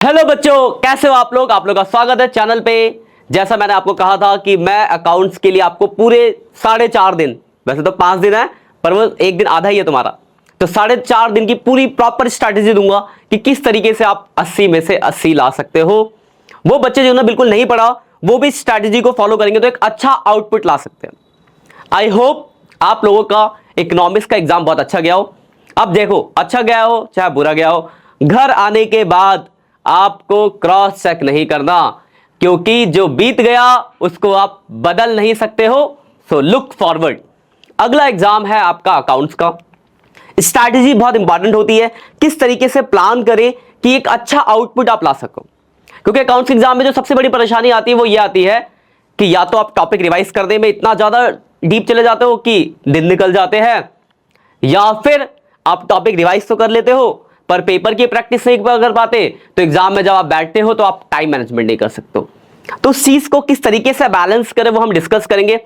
Hello बच्चों, कैसे हो आप लोग का स्वागत है चैनल पे। जैसा मैंने आपको कहा था कि मैं अकाउंट्स के लिए आपको पूरे 4.5 दिन, वैसे तो 5 दिन है पर वो एक दिन आधा ही है तुम्हारा, तो 4.5 दिन की पूरी प्रॉपर स्ट्रैटेजी दूंगा कि किस तरीके से आप 80 में से 80 ला सकते हो। वो बच्चे जिन्होंने बिल्कुल नहीं पढ़ा वो भी स्ट्रैटेजी को फॉलो करेंगे तो एक अच्छा आउटपुट ला सकते हैं। आई होप आप लोगों का इकोनॉमिक्स का एग्जाम बहुत अच्छा गया हो। अब देखो, अच्छा गया हो चाहे बुरा गया हो, घर आने के बाद आपको क्रॉस चेक नहीं करना, क्योंकि जो बीत गया उसको आप बदल नहीं सकते हो। So look forward. अगला एग्जाम है आपका अकाउंट्स का। स्ट्रैटेजी बहुत इंपॉर्टेंट होती है, किस तरीके से प्लान करें कि एक अच्छा आउटपुट आप ला सको। क्योंकि अकाउंट्स एग्जाम में जो सबसे बड़ी परेशानी आती है वो ये आती है कि या तो आप टॉपिक रिवाइज करने में इतना ज्यादा डीप चले जाते हो कि दिन निकल जाते हैं, या फिर आप टॉपिक रिवाइज तो कर लेते हो पर पेपर की प्रैक्टिस नहीं कर पाते, तो एग्जाम में जब आप बैठते हो तो आप टाइम मैनेजमेंट नहीं कर सकते। तो उस चीज को किस तरीके से बैलेंस करें वो हम डिस्कस करेंगे।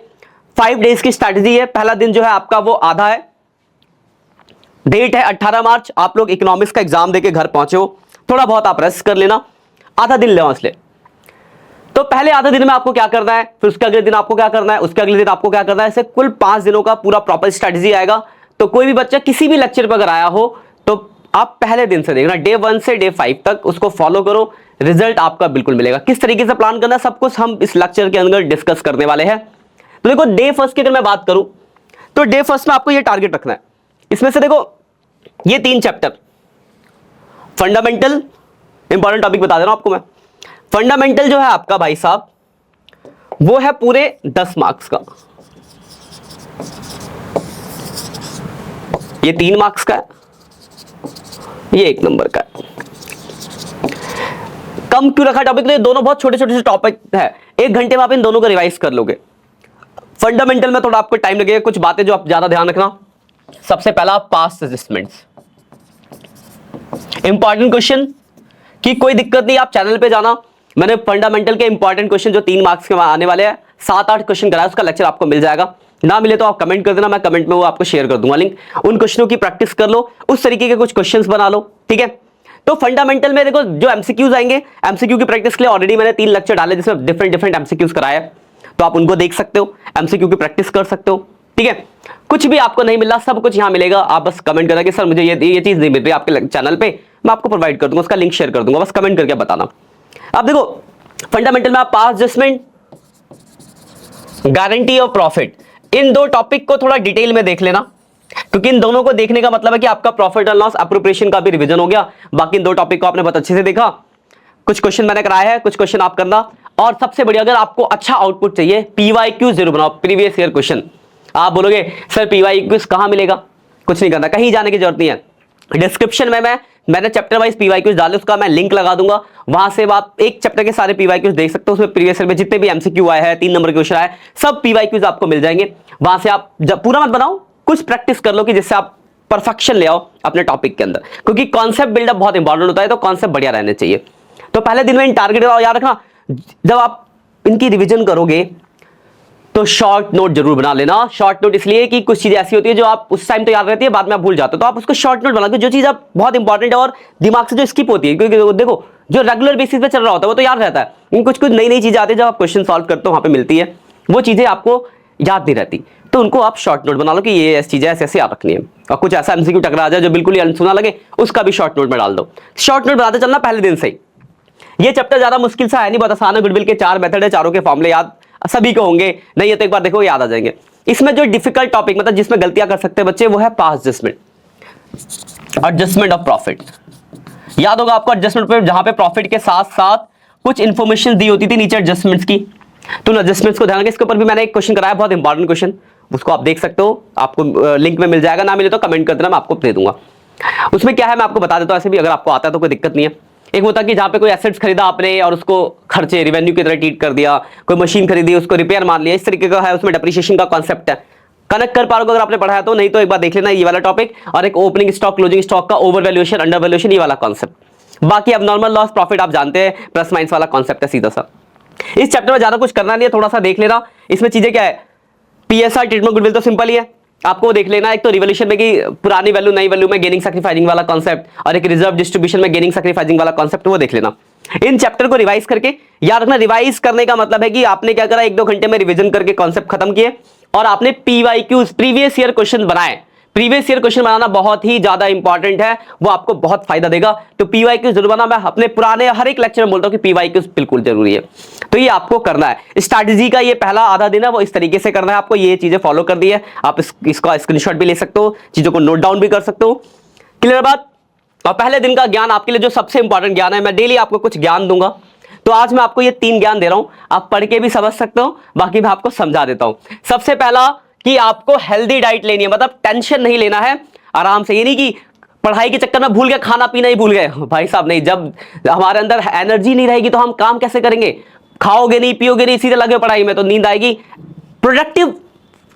5 डेज की स्ट्रैटेजी है। पहला दिन जो है आपका वो आधा है, डेट है 18 मार्च। आप लोग इकोनॉमिक्स का एग्जाम देके घर पहुंचे हो, थोड़ा बहुत आप रेस्ट कर लेना, आधा दिन ले इसलिए। तो पहले आधा दिन में आपको क्या करना है, फिर उसके अगले दिन आपको क्या करना है, उसके अगले दिन आपको क्या करना है, ऐसे कुल 5 दिनों का पूरा प्रॉपर स्ट्रैटेजी आएगा। तो कोई भी बच्चा किसी भी लेक्चर पर अगर आया हो तो आप पहले दिन से देखना, डे 1 से डे 5 तक उसको फॉलो करो, रिजल्ट आपका बिल्कुल मिलेगा। किस तरीके से प्लान करना है सब कुछ हम इस लेक्चर के अंदर डिस्कस करने वाले हैं। तो देखो, डे फर्स्ट की अगर मैं बात करूं तो डे फर्स्ट में आपको ये टारगेट रखना है। इसमें से देखो ये 3 चैप्टर, फंडामेंटल, इंपॉर्टेंट टॉपिक बता दे रहा हूं आपको मैं। फंडामेंटल जो है आपका भाई साहब वो है पूरे 10 मार्क्स का, ये 3 मार्क्स का है, ये 1 नंबर का है। कम क्यों रखा टॉपिक? तो ये दोनों बहुत छोटे छोटे से टॉपिक है, 1 घंटे में आप इन दोनों को रिवाइज कर लोगे। फंडामेंटल में थोड़ा आपको टाइम लगेगा, कुछ बातें जो आप ज्यादा ध्यान रखना। सबसे पहला पास्ट असेसमेंट्स, इंपॉर्टेंट क्वेश्चन की कोई दिक्कत नहीं, आप चैनल पे जाना। मैंने फंडामेंटल के इंपॉर्टेंट क्वेश्चन जो 3 मार्क्स के आने वाले हैं 7-8 क्वेश्चन कराया, उसका लेक्चर आपको मिल जाएगा। ना मिले तो आप कमेंट कर देना, मैं कमेंट में वो आपको शेयर कर दूंगा लिंक। उन क्वेश्चनों की प्रैक्टिस कर लो, उस तरीके के कुछ क्वेश्चंस बना लो, ठीक है। तो फंडामेंटल में देखो जो एमसीक्यूज आएंगे, एमसीक्यू की प्रैक्टिस के लिए ऑलरेडी मैंने 3 लेक्चर डाले जिसमें डिफरेंट एमसीक्यूज कराया, तो आप उनको देख सकते हो, एमसीक्यू की प्रैक्टिस कर सकते हो, ठीक है। कुछ भी आपको नहीं मिल रहा, सब कुछ यहां मिलेगा। आप बस कमेंट करना कि सर मुझे ये चीज नहीं मिल रही आपके चैनल पे, मैं आपको प्रोवाइड कर दूंगा, उसका लिंक शेयर कर दूंगा, बस कमेंट करके बताना। अब देखो फंडामेंटल में आप पास्ट जजमेंट, गारंटी और प्रॉफिट, इन 2 टॉपिक को थोड़ा डिटेल में देख लेना, क्योंकि इन दोनों को देखने का मतलब है कि आपका प्रॉफिट एंड लॉस अप्रोप्रिएशन का भी रिवीजन हो गया। बाकी इन 2 टॉपिक को आपने बहुत अच्छे से देखा, कुछ क्वेश्चन मैंने कराया है, कुछ क्वेश्चन आप करना। और सबसे बढ़िया, अगर आपको अच्छा आउटपुट चाहिए, पीवाईक्यू जरूर बनाओ, प्रीवियस ईयर क्वेश्चन। आप बोलोगे सर पीवाईक्यू कहां मिलेगा, कुछ नहीं करना, कहीं जाने की जरूरत नहीं है। डिस्क्रिप्शन में मैंने चैप्टर वाइज पीवाईक्यूज डाले, उसका मैं लिंक लगा दूंगा, वहां से आप एक चैप्टर के सारे पीवाईक्यूज देख सकते हो। उसमें प्रीवियस ईयर में जितने भी एमसीक्यू आए हैं, 3 नंबर के क्वेश्चन आए, सब पीवाईक्यूज आपको मिल जाएंगे। वहां से आप जब पूरा मत बनाओ, कुछ प्रैक्टिस कर लो कि जिससे आप परफेक्शन ले आओ अपने टॉपिक के अंदर, क्योंकि कॉन्सेप्ट बिल्डअप बहुत इंपॉर्टेंट होता है, तो कॉन्सेप्ट बढ़िया रहने चाहिए। तो पहले दिन में इन टारगेट याद रखना, जब आप इनकी रिवीजन करोगे तो शॉर्ट नोट जरूर बना लेना। शॉर्ट नोट इसलिए कि कुछ चीजें ऐसी होती है जो आप उस टाइम तो याद रहती है, बाद में आप भूल जाते हो, तो आप उसको शॉर्ट नोट बना लो, जो चीज आप बहुत इंपॉर्टेंट है और दिमाग से जो स्किप होती है। क्योंकि देखो जो रेगुलर बेसिस पे चल रहा होता है वो तो याद रहता है, लेकिन कुछ नई नई चीजें आती है जब आप क्वेश्चन सॉल्व करते हो वहां पे मिलती है, वो चीजें आपको याद नहीं रहती, तो उनको आप शॉर्ट नोट बना लो कि ये ऐसी चीजें ऐसे ऐसे याद रखनी है। और कुछ ऐसा एमसीक्यू टकरा जाए जो बिल्कुल ही अनसुना लगे, उसका भी शॉर्ट नोट में डाल दो। शॉर्ट नोट बनाते चलना पहले दिन से ही। ये चैप्टर ज्यादा मुश्किल सा है नहीं, बहुत आसान है। गुडविल के 4 मेथड है, चारों के फॉर्मूले याद सभी को होंगे, नहीं है तो एक बार देखो याद आ जाएंगे। इसमें जो डिफिकल्ट टॉपिक मतलब जिसमें गलतियां कर सकते हैं बच्चे, वो है past judgement, adjustment of profit. याद होगा आपको एडजस्टमेंट पे, जहां पे प्रॉफिट के साथ साथ कुछ इंफॉर्मेशन दी होती थी नीचे एडजस्टमेंट्स की, तो एडजस्टमेंट्स को ध्यान रखें। इसके ऊपर भी मैंने एक क्वेश्चन कराया, बहुत इंपॉर्टेंट क्वेश्चन, उसको आप देख सकते हो, आपको लिंक में मिल जाएगा, ना मिले तो कमेंट कर देना, मैं आपको दे दूंगा। उसमें क्या है मैं आपको बता देता हूं, ऐसे भी अगर आपको आता है तो कोई दिक्कत नहीं है। एक होता है कि जहां पे कोई एसेट्स खरीदा आपने और उसको खर्चे रेवेन्यू की तरह ट्रीट कर दिया, कोई मशीन खरीदी उसको रिपेयर मान लिया, इस तरीके का है, उसमें डेप्रिसिएशन का कॉन्सेप्ट है। कनेक्ट कर पाओगे अगर आपने पढ़ा है तो, नहीं तो एक बार देख लेना ये वाला टॉपिक, और एक ओपनिंग स्टॉक क्लोजिंग स्टॉक का ओवर वैल्यूएशन अंडर वैल्यूएशन, ये वाला कॉन्सेप्ट। बाकी अब नॉर्मल लॉस प्रॉफिट आप जानते हैं, प्लस माइनस वाला कॉन्सेप्ट है सीधा सा। इस चैप्टर में ज्यादा कुछ करना नहीं है, थोड़ा सा देख लेना। इसमें चीजें क्या है, पीएसआर ट्रीटमेंट गुडविल तो सिंपल ही है, आपको देख लेना, एक तो रिवोल्यूशन में कि पुरानी वैल्यू नई वैल्यू में गेनिंग सैक्रिफाइसिंग वाला कॉन्सेप्ट, और एक रिजर्व डिस्ट्रीब्यूशन में गेनिंग सैक्रिफाइसिंग वाला कॉन्सेप्ट, वो देख लेना। इन चैप्टर को रिवाइज करके याद रखना, रिवाइज करने का मतलब है कि आपने क्या करा, 1-2 घंटे में रिवीजन करके कॉन्सेप्ट खत्म किए और आपने पीवाईक्यूज प्रीवियस ईयर क्वेश्चन बनाए। प्रीवियस ईयर क्वेश्चन बनाना बहुत ही ज्यादा इंपॉर्टेंट है, वो आपको बहुत फायदा देगा। तो पीवाईक्यूज जरूर बनाना। मैं अपने पुराने हर एक लेक्चर में बोलता हूं कि पीवाईक्यूज बिल्कुल जरूरी है, तो ये आपको करना है। स्ट्रैटेजी का ये पहला आधा दिन है, वो इस तरीके से करना है आपको। ये चीजें फॉलो कर दी है, आप इसका स्क्रीनशॉट भी ले सकते हो, चीजों को नोट डाउन भी कर सकते हो। क्लियर बात। और पहले दिन का ज्ञान आपके लिए जो सबसे इंपॉर्टेंट ज्ञान है, मैं डेली आपको कुछ ज्ञान दूंगा, तो आज मैं आपको ये 3 ज्ञान दे रहा हूं, आप पढ़ के भी समझ सकते हो, बाकी मैं आपको समझा देता हूं। सबसे पहला कि आपको हेल्दी डाइट लेनी है, मतलब टेंशन नहीं लेना है, आराम से। ये नहीं कि पढ़ाई के चक्कर में भूल गए, खाना पीना ही भूल गए, भाई साहब नहीं। जब हमारे अंदर एनर्जी नहीं रहेगी तो हम काम कैसे करेंगे? खाओगे नहीं, पियोगे नहीं, सीधे लगे पढ़ाई में, तो नींद आएगी, प्रोडक्टिव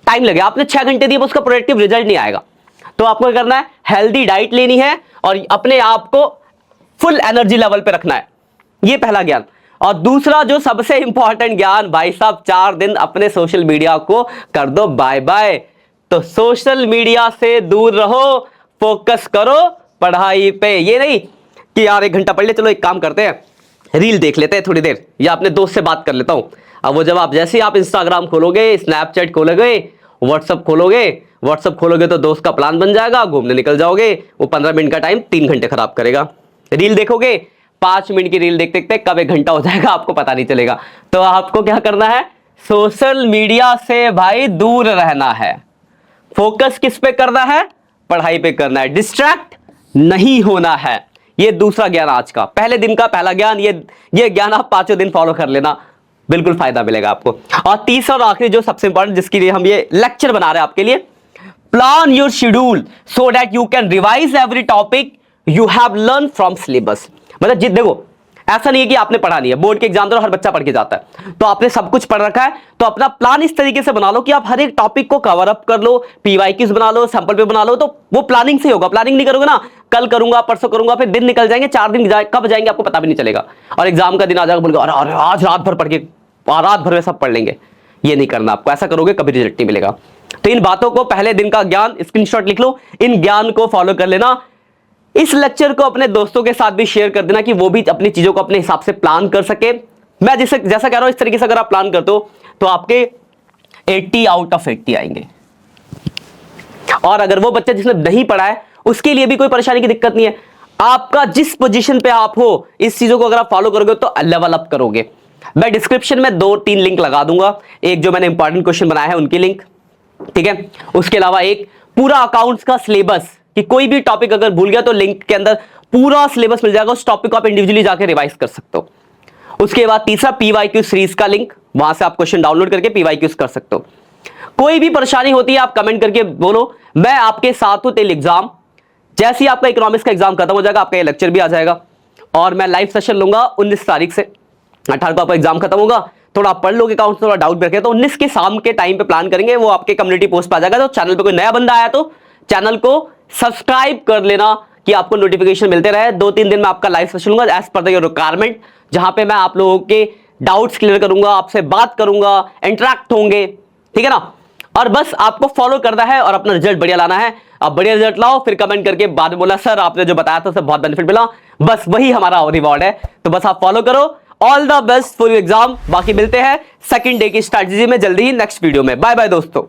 टाइम लगेगा। आपने 6 घंटे दिए, उसका प्रोडक्टिव रिजल्ट नहीं आएगा। तो आपको करना है, हेल्दी डाइट लेनी है और अपने आप को फुल एनर्जी लेवल पे रखना है, ये पहला ज्ञान। और दूसरा जो सबसे इंपॉर्टेंट ज्ञान, भाई साहब 4 दिन अपने सोशल मीडिया को कर दो बाय बाय। तो सोशल मीडिया से दूर रहो, फोकस करो पढ़ाई पे। ये नहीं कि यार 1 घंटा पढ़ ले, चलो एक काम करते हैं, रील देख लेते हैं थोड़ी देर, या अपने दोस्त से बात कर लेता हूं। अब वो जब आप जैसे ही आप इंस्टाग्राम खोलोगे, स्नैपचैट खोलोगे, व्हाट्सअप खोलोगे तो दोस्त का प्लान बन जाएगा, घूमने निकल जाओगे। वो 15 मिनट का टाइम 3 घंटे खराब करेगा। रील देखोगे, 5 मिनट की रील देखते देखते कब 1 घंटा हो जाएगा आपको पता नहीं चलेगा। तो आपको क्या करना है, सोशल मीडिया से भाई दूर रहना है। फोकस किस पे करना है? पढ़ाई पे करना है, डिस्ट्रैक्ट नहीं होना है। ये दूसरा ज्ञान आज का, पहले दिन का पहला ज्ञान। ये ज्ञान आप 5 दिन फॉलो कर लेना, बिल्कुल फायदा मिलेगा आपको। और तीसरा और आखिरी जो सबसे इंपॉर्टेंट, जिसके लिए हम ये लेक्चर बना रहे हैं आपके लिए, plan your schedule so that you can revise every topic you have learn from syllabus. मतलब देखो, ऐसा नहीं है कि आपने पढ़ा नहीं है, बोर्ड के एग्जाम तो हर बच्चा पढ़ के जाता है, तो आपने सब कुछ पढ़ रखा है, तो अपना प्लान इस तरीके से बना लो कि आप हर एक टॉपिक को कवर अप कर लो, पीवाईक्यूज बना लो, सैंपल पे बना लो। तो वो प्लानिंग से होगा। प्लानिंग नहीं करोगे ना, कल करूंगा, परसों करूंगा, फिर दिन निकल जाएंगे, 4 दिन कब जाएंगे आपको पता भी नहीं चलेगा, और एग्जाम का दिन आ जाएगा, बोलेगा अरे आज रात भर पढ़ के, रात भर में सब पढ़ लेंगे। ये नहीं करना आपको, ऐसा करोगे कभी रिजल्ट नहीं मिलेगा। तो इन बातों को, पहले दिन का ज्ञान स्क्रीनशॉट लिख लो, इन ज्ञान को फॉलो कर लेना। इस लेक्चर को अपने दोस्तों के साथ भी शेयर कर देना कि वो भी अपनी चीजों को अपने हिसाब से प्लान कर सके। मैं जैसा कह रहा हूं, इस तरीके से अगर आप प्लान करते हो तो आपके 80 आउट ऑफ 80 आएंगे। और अगर वो बच्चा जिसने नहीं पढ़ा है, उसके लिए भी कोई परेशानी की दिक्कत नहीं है। आपका जिस पोजीशन पे आप हो, इस चीजों को अगर आप फॉलो करोगे तो लेवल अप करोगे। मैं डिस्क्रिप्शन में 2-3 लिंक लगा दूंगा, एक जो मैंने इंपॉर्टेंट क्वेश्चन बनाया है उनकी लिंक, ठीक है, उसके अलावा एक पूरा अकाउंट्स का सिलेबस, कि कोई भी टॉपिक अगर भूल गया तो लिंक के अंदर पूरा सिलेबस मिल जाएगा, उस टॉपिक को आप इंडिविजुअली जाकर रिवाइज कर सकते हो। उसके बाद तीसरा पीवाईक्यू सीरीज का लिंक, वहां से आप क्वेश्चन डाउनलोड करके पीवाईक्यूज कर सकते हो। कोई भी परेशानी होती है आप कमेंट करके बोलो, मैं आपके साथ हूं टिल एग्जाम। जैसे ही आपका इकोनॉमिक्स का एग्जाम खत्म हो जाएगा, आपका ये लेक्चर भी आ जाएगा, और मैं लाइव सेशन लूंगा 19 तारीख से। 18 को आपका एग्जाम खत्म होगा, थोड़ा आप पढ़ लोगे अकाउंट, थोड़ा डाउट रखे तो 19 के शाम के टाइम पे प्लान करेंगे, वो आपके कम्युनिटी पोस्ट पे आ जाएगा। तो चैनल पे कोई नया बंदा आया तो चैनल को सब्सक्राइब कर लेना कि आपको नोटिफिकेशन मिलते रहे। 2-3 दिन में आपका लाइव सेशन होगा as per the your requirement, जहां पे मैं आप लोगों के डाउट्स क्लियर करूंगा, आपसे बात करूंगा, इंटरेक्ट होंगे, ठीक है ना। और बस आपको फॉलो करना है और अपना रिजल्ट बढ़िया लाना है। आप बढ़िया रिजल्ट लाओ, फिर कमेंट करके बाद में बोला सर आपने जो बताया था उससे बहुत बेनिफिट मिला, बस वही हमारा रिवॉर्ड है। तो बस आप फॉलो करो। All the best for your exam. बाकी मिलते हैं सेकंड डे की स्ट्रैटेजी में जल्दी ही नेक्स्ट वीडियो में। बाय बाय दोस्तों।